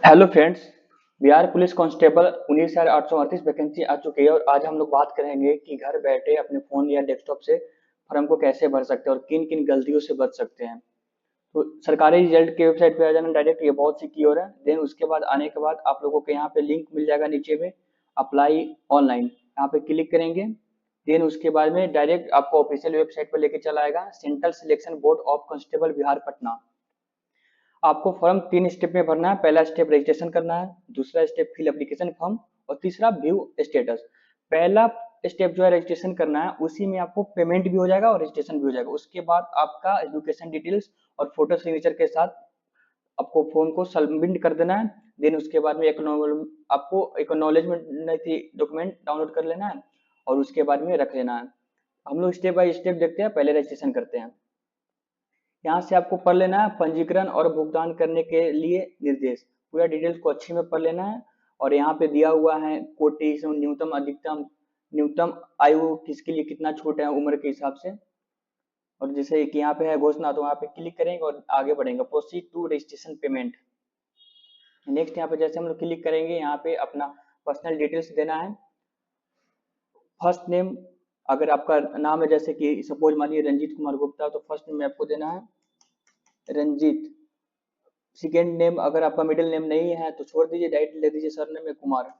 Hello friends. Bihar police constable 19,838 vacancy आ चुकी है और आज हम लोग बात करेंगे कि घर बैठे अपने फ़ोन या डेस्कटॉप से फॉर्म को कैसे भर सकते हैं और किन किन गलतियों से बच सकते हैं। तो सरकारी रिजल्ट के वेबसाइट पे आ जाना डायरेक्ट, ये बहुत सिक्योर है। देन उसके बाद आने के बाद आप लोगों को यहाँ पे लिंक मिल जाएगा नीचे में, अप्लाई ऑनलाइन, यहाँ पे क्लिक करेंगे। देन उसके बाद में डायरेक्ट आपको ऑफिशियल वेबसाइट पर लेके चला आएगा, central selection board of constable Bihar Patna. आपको फॉर्म 3 स्टेप में भरना है। पहला स्टेप रजिस्ट्रेशन करना है, दूसरा स्टेप फिल एप्लीकेशन फॉर्म और तीसरा व्यू स्टेटस। पहला स्टेप जो है रजिस्ट्रेशन करना है, उसी में आपको पेमेंट भी हो जाएगा और रजिस्ट्रेशन भी हो जाएगा। उसके बाद आपका एजुकेशन डिटेल्स और फोटो सिग्नेचर के साथ आपको फॉर्म को सबमिट कर देना है। देन उसके बाद में आपको एक्नॉलेजमेंट डॉक्यूमेंट डाउनलोड कर लेना है और उसके बाद में रख लेना है। हम लोग स्टेप बाय स्टेप देखते हैं, पहले रजिस्ट्रेशन करते हैं। यहाँ से आपको पढ़ लेना है पंजीकरण और भुगतान करने के लिए निर्देश, पूरा डिटेल्स को अच्छे में पढ़ लेना है। और यहाँ पे दिया हुआ है कोटि न्यूनतम अधिकतम, न्यूनतम आयु किसके लिए कितना छूट है उम्र के हिसाब से। और जैसे कि यहाँ पे है घोषणा, तो वहाँ पे क्लिक करेंगे और आगे बढ़ेंगे, proceed to registration payment. Next यहाँ पे जैसे हम लोग क्लिक करेंगे, यहाँ पे अपना पर्सनल डिटेल्स देना है। फर्स्ट नेम, अगर आपका नाम है जैसे कि सपोज मानिए रंजीत कुमार गुप्ता, तो फर्स्ट नेम आपको देना है रंजीत। सेकेंड नेम अगर आपका मिडिल नेम नहीं है तो छोड़ दीजिए, डायरेक्ट ले दीजिए सर नेम में कुमार।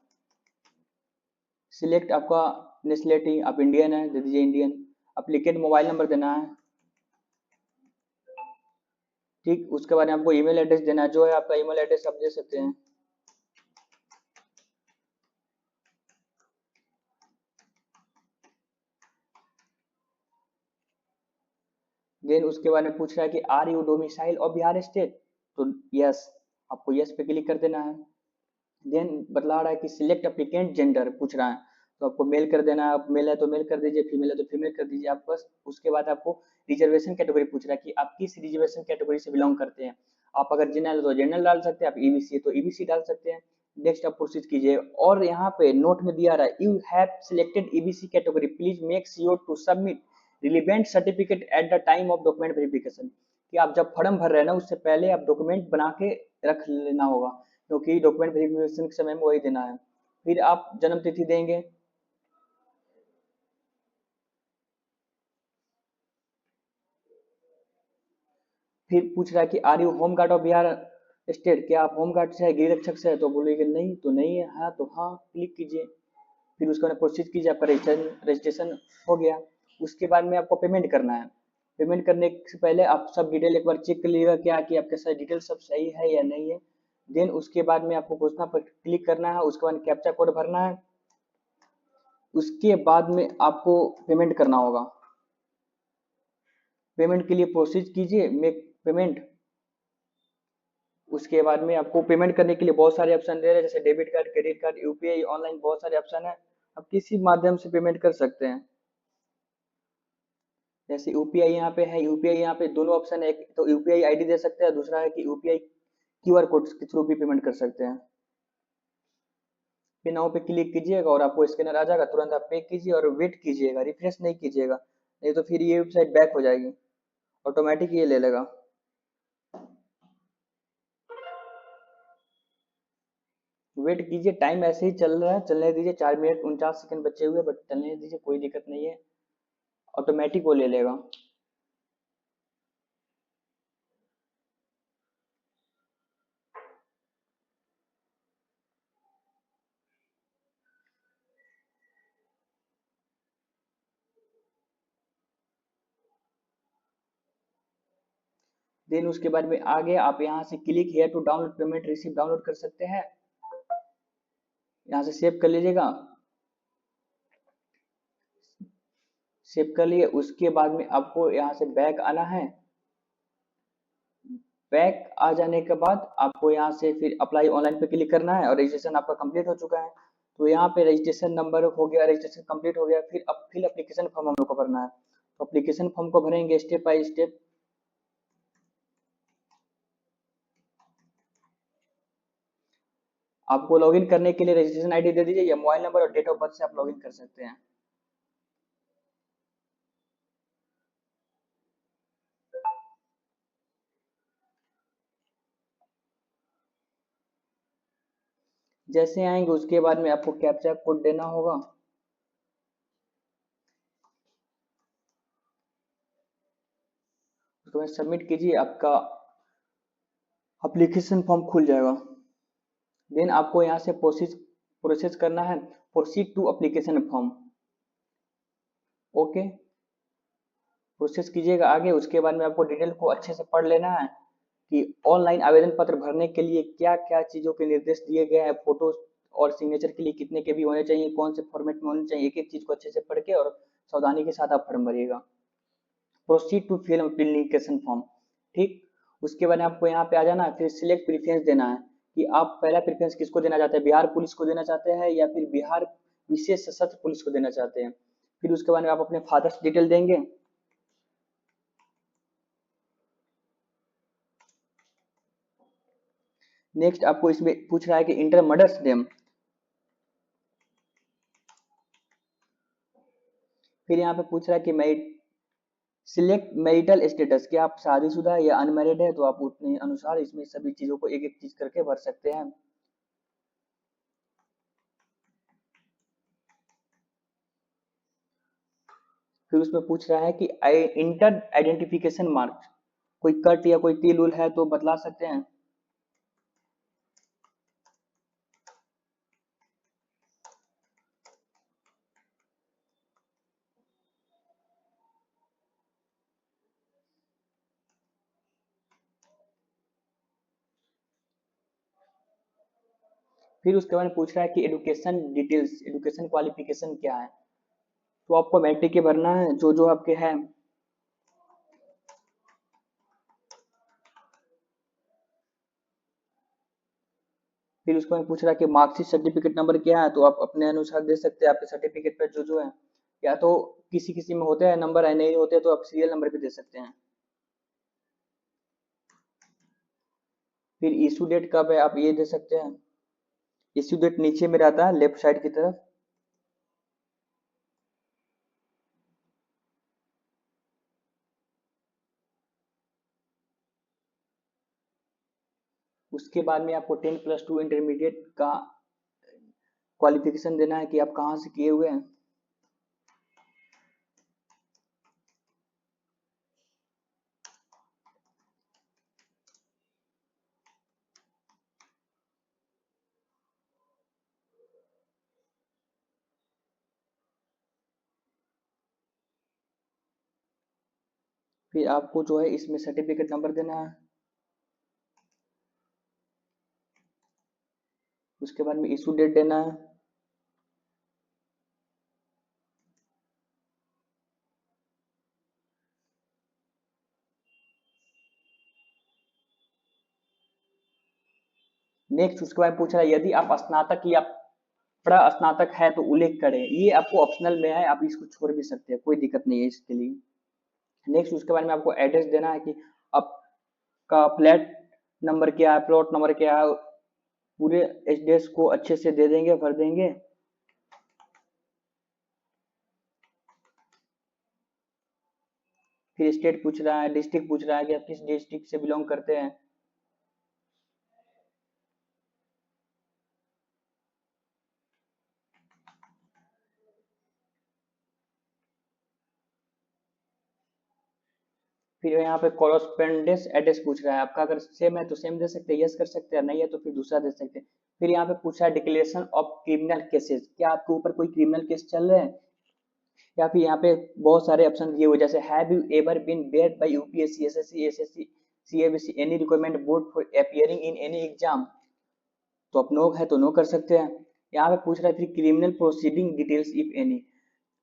सिलेक्ट आपका नेशनलिटी, आप इंडियन है, दे दीजिए इंडियन। अप्लीकेंट मोबाइल नंबर देना है, ठीक। उसके बाद में आपको ईमेल एड्रेस देना है, जो है आपका ईमेल एड्रेस आप दे सकते हैं। देन उसके बाद में पूछ रहा है कि आर यू डोमिसाइल और बिहार स्टेट, तो यस, आपको यस पे क्लिक कर देना है। देन बतला रहा है कि सिलेक्ट एप्लीकेंट जेंडर पूछ रहा है, तो आपको मेल कर देना है। आप मेल है तो मेल कर दीजिए, फीमेल है तो फीमेल कर दीजिए आप बस। उसके बाद आपको रिजर्वेशन कैटेगरी पूछ रहा है कि आप किस रिजर्वेशन कैटेगरी से बिलोंग करते हैं। आप अगर जनरल है तो जनरल डाल सकते हैं, आप ईबीसी है तो ईबीसी डाल सकते हैं। नेक्स्ट आप प्रोसीड कीजिए। और यहाँ पे नोट में दिया रहा है, you have selected EBC category, please make sure to submit relevant certificate at the time of document verification. कि आप जब फॉर्म भर रहे हैं ना, उससे पहले आप डॉक्यूमेंट बना के रख लेना होगा, क्योंकि डॉक्यूमेंट वेरिफिकेशन के समय में वही देना है। फिर आप जन्म तिथि देंगे। फिर पूछ रहा है कि are you home guard of Bihar state, क्या आप होम गार्ड से है, गृह रक्षक से है, तो बोलिएगा नहीं तो नहीं है, हाँ तो हाँ क्लिक कीजिए। फिर उसके बाद प्रोसीड कीजिए, आपका रजिस्ट्रेशन हो गया। उसके बाद में आपको पेमेंट करना है। पेमेंट करने से पहले आप सब डिटेल एक बार चेक कर लीजिएगा, क्या कि आपके सारे डिटेल सब सही है या नहीं है। देन उसके बाद में आपको घोषणा पर क्लिक करना है, उसके बाद कैप्चा कोड भरना है। उसके बाद में आपको पेमेंट करना होगा। पेमेंट के लिए प्रोसीड कीजिए, मेक पेमेंट। उसके बाद में आपको पेमेंट करने के लिए बहुत सारे ऑप्शन दे रहे हैं, जैसे debit card, credit card, UPI, online, बहुत सारे ऑप्शन है। आप किसी माध्यम से पेमेंट कर सकते हैं। जैसे यूपीआई यहाँ पे है, यूपीआई यहाँ पे दोनों ऑप्शन है, एक तो यूपीआई आईडी दे सकते हैं, दूसरा है कि यूपीआई क्यूआर कोड के थ्रू भी पेमेंट कर सकते हैं। पे नाउ पे क्लिक कीजिएगा और आपको स्कैनर आ जाएगा, तुरंत आप पे कीजिए और वेट कीजिएगा, रिफ्रेश नहीं कीजिएगा, नहीं तो फिर ये वेबसाइट बैक हो जाएगी, ऑटोमेटिक ये ले लेगा। वेट कीजिए, टाइम ऐसे ही चल रहा है, चलने दीजिए। 4 मिनट 49 सेकंड बचे हुए, बट चलने दीजिए, कोई दिक्कत नहीं है, ऑटोमेटिक वो ले लेगा। देन उसके बाद में आगे आप यहाँ से click here to download payment receive download कर सकते हैं, यहाँ से सेव कर लीजिएगा। सेव कर लिए, उसके बाद में आपको यहाँ से बैक आना है। बैक आ जाने के बाद आपको यहाँ से फिर अप्लाई ऑनलाइन पे क्लिक करना है और रजिस्ट्रेशन आपका कंप्लीट हो चुका है। तो यहाँ पे रजिस्ट्रेशन नंबर हो गया, रजिस्ट्रेशन कंप्लीट हो गया। फिर अब फिल एप्लीकेशन फॉर्म हम लोग को भरना है, तो एप्लीकेशन फॉर्म को भरेंगे स्टेप बाय स्टेप। आपको लॉगिन करने के लिए रजिस्ट्रेशन आईडी दे दीजिए, या मोबाइल नंबर और डेट ऑफ बर्थ से आप लॉगिन कर सकते हैं। जैसे आएंगे उसके बाद में आपको कैप्चा कोड देना होगा। उसके बाद सबमिट कीजिए, आपका एप्लीकेशन फॉर्म खुल जाएगा। देन आपको यहाँ से प्रोसेस प्रोसेस करना है, proceed to application form. Okay, process कीजिएगा आगे। उसके बाद में आपको डिटेल को अच्छे से पढ़ लेना है कि ऑनलाइन आवेदन पत्र भरने के लिए क्या क्या चीज़ों के निर्देश दिए गए हैं, फोटो और सिग्नेचर के लिए कितने के भी होने चाहिए, कौन से फॉर्मेट में होने चाहिए, एक एक चीज़ को अच्छे से पढ़ के और सावधानी के साथ आप फॉर्म भरिएगा। Proceed to fill application form, ठीक। उसके बाद आपको यहाँ पे आ जाना है, फिर सिलेक्ट प्रेफरेंस देना है कि आप पहला प्रेफरेंस किसको देना चाहते हैं, बिहार पुलिस को देना चाहते हैं या फिर बिहार विशेष सशस्त्र पुलिस को देना चाहते हैं। फिर उसके बाद में आप अपने फादर्स डिटेल देंगे। नेक्स्ट आपको इसमें पूछ रहा है कि इंटर मदर्स नेम। फिर यहाँ पे पूछ रहा है कि सिलेक्ट मैरिटल स्टेटस, कि आप शादीशुदा है या अनमैरिड है, तो आप उतने अनुसार इसमें सभी चीजों को एक एक चीज करके भर सकते हैं। फिर उसमें पूछ रहा है कि आई इंटर आइडेंटिफिकेशन मार्क, कोई कट या कोई तिल उल है तो बतला सकते हैं। फिर उसके बाद पूछ रहा है कि एजुकेशन डिटेल्स, एजुकेशन क्वालिफिकेशन क्या है, तो आपको मैट्रिक के भरना है जो जो आपके हैं। फिर उसके बाद पूछ रहा है कि मार्कशीट सर्टिफिकेट नंबर क्या है, तो आप अपने अनुसार दे सकते हैं, आपके सर्टिफिकेट पर जो जो है, या तो किसी किसी में होते हैं नंबर है, नहीं होते तो आप सीरियल नंबर भी दे सकते हैं। फिर इशू डेट कब है आप ये दे सकते हैं। इश्यू डेट नीचे में रहता है लेफ्ट साइड की तरफ। उसके बाद में आपको 10+2 इंटरमीडिएट का क्वालिफिकेशन देना है कि आप कहाँ से किए हुए हैं। फिर आपको जो है इसमें सर्टिफिकेट नंबर देना है। उसके बाद में इशू डेट देना है। नेक्स्ट उसके बाद पूछ रहा है यदि आप स्नातक या स्नातक है तो उल्लेख करें, ये आपको ऑप्शनल में है, आप इसको छोड़ भी सकते हैं, कोई दिक्कत नहीं है इसके लिए। नेक्स्ट उसके बाद में आपको एड्रेस देना है कि आपका फ्लैट नंबर क्या है, प्लॉट नंबर क्या है, पूरे एड्रेस को अच्छे से दे देंगे, भर देंगे। फिर स्टेट पूछ रहा है, डिस्ट्रिक्ट पूछ रहा है कि आप किस डिस्ट्रिक्ट से बिलोंग करते हैं। फिर यहाँ पे कॉरस्पेंडेंस एड्रेस पूछ रहा है आपका, अगर सेम है तो सेम दे सकते हैं, यस कर सकते हैं, नहीं है तो फिर दूसरा दे सकते हैं। फिर यहाँ पे पूछा है डिक्लेरेशन ऑफ क्रिमिनल केसेस, क्या आपके ऊपर कोई क्रिमिनल केस चल रहे हैं, या फिर यहाँ पे बहुत सारे ऑप्शन दिए हुए जैसे have you ever been barred by UPSC SSC SSC CABC any requirement board for appearing in any exam, तो आप नो है तो नो कर सकते हैं। यहाँ पे पूछ रहा है फिर criminal proceeding details if any,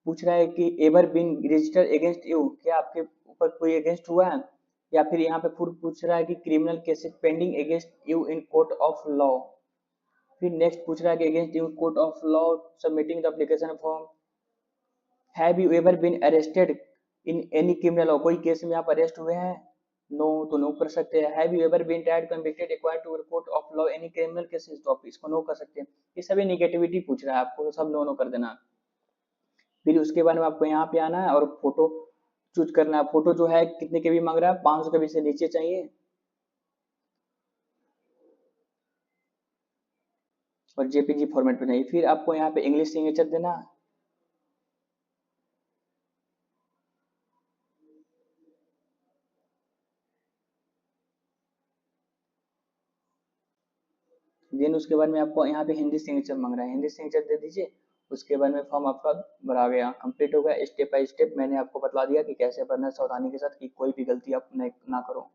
पूछ रहा है कि ever been register against you, क्या आपके ऊपर कोई अगेंस्ट हुआ है, या फिर यहाँ पे फिर पूछ रहा है कि criminal cases pending against you in court of law. फिर नेक्स्ट पूछ रहा है कि against you court of law submitting the application form. Have you ever been arrested in any criminal law, कोई केस में आप अरेस्ट हुए हैं, नो तो नो कर सकते हैं। Have you ever been tried convicted acquired to court of law any criminal cases, तो आप इसको नो कर सकते हैं। ये सभी निगेटिविटी पूछ रहा है आपको, तो सब नो नो कर देना। फिर उसके बाद में आपको यहाँ पे आना है और फोटो चूज करना है। फोटो जो है कितने के भी मांग रहा है, 500 के भी से नीचे चाहिए। और जेपीजी फॉर्मेट में चाहिए। फिर आपको यहाँ पे इंग्लिश सिग्नेचर देना है। देन उसके बाद में आपको यहाँ पे हिंदी सिग्नेचर मांग रहा है, हिंदी सिग्नेचर दे दीजिए। उसके बाद में फॉर्म आपका भरा गया, कंप्लीट हो गया। स्टेप बाय स्टेप मैंने आपको बता दिया कि कैसे भरना है, सावधानी के साथ कि कोई भी गलती आप ना करो।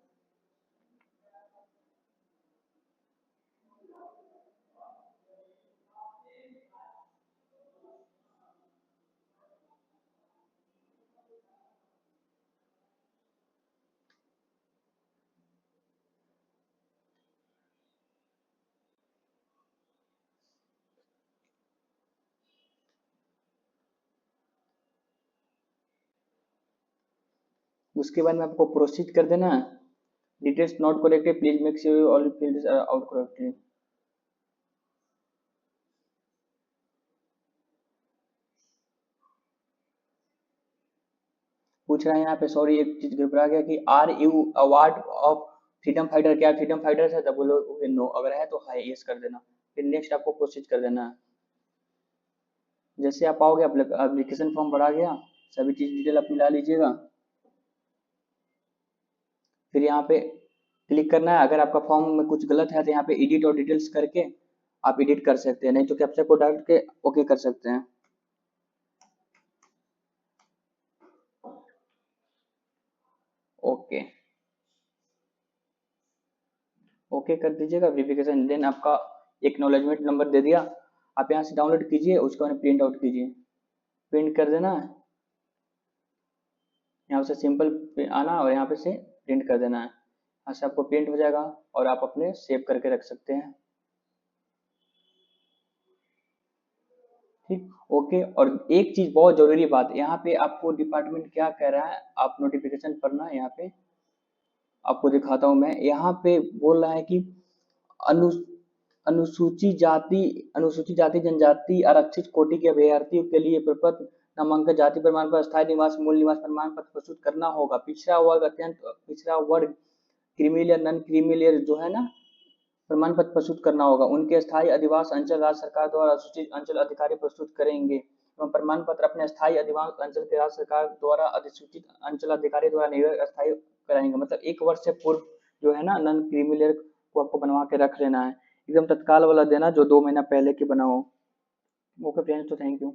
उसके बाद में आपको प्रोसीड कर देना है। Details not corrected, please make sure all fields are out correctly. पूछ रहा है यहाँ पे, सॉरी एक चीज गड़बड़ा गया कि are you award of freedom fighter, क्या फ्रीडम फाइटर है? तब बोलो नो, अगर है तो हाई यस कर देना। फिर नेक्स्ट आपको प्रोसीड कर देना है। जैसे आप आओगे, एप्लीकेशन फॉर्म भरा गया, सभी चीज डिटेल आप मिला लीजिएगा। फिर यहाँ पे क्लिक करना है। अगर आपका फॉर्म में कुछ गलत है तो यहाँ पे एडिट और डिटेल्स करके आप एडिट कर सकते हैं, नहीं तो कैप्चा कोड डाल के ओके कर सकते हैं। ओके ओके कर दीजिएगा वेरिफिकेशन। देन आपका एक्नॉलेजमेंट नंबर दे दिया, आप यहाँ से डाउनलोड कीजिए, उसको प्रिंट आउट कीजिए। प्रिंट कर देना है, यहाँ से सिंपल आना और यहाँ पे से प्रिंट कर देना है। यहाँ से आपको प्रिंट हो जाएगा और आप अपने सेव करके रख सकते हैं। ठीक, ओके। और एक चीज बहुत जरूरी बात, यहाँ पे आपको डिपार्टमेंट क्या कह रहा है, आप नोटिफिकेशन पढ़ना। यहाँ पे आपको दिखाता हूँ मैं, यहाँ पे बोल रहा है कि अनु अनुसूचित जाति जनजाति आरक्षित कोटि के अभ्यर्थियों के लिए प्रपत्र नामांकन जाति प्रमाण पत्र स्थायी निवास मूल निवास प्रमाण पत्र प्रस्तुत करना होगा। पिछड़ा वर्ग अत्यंत पिछड़ा वर्ग creamy layer non creamy layer जो है ना, प्रमाण पत्र प्रस्तुत करना होगा। उनके स्थायी अधिवास अंचल राज्य सरकार द्वारा सूचित अंचल अधिकारी प्रस्तुत करेंगे एवं प्रमाण पत्र अपने स्थायी अधिवास अंचल के राज्य सरकार द्वारा अधिसूचित अंचल अधिकारी द्वारा नियुक्त स्थायी कराएंगे। मतलब 1 वर्ष से पूर्व जो है ना, नन क्रीमी लेयर को आपको बनवा के रख लेना है। एकदम तत्काल वाला देना जो 2 महीना पहले के बना हो। ओके फ्रेंड्स, तो थैंक यू।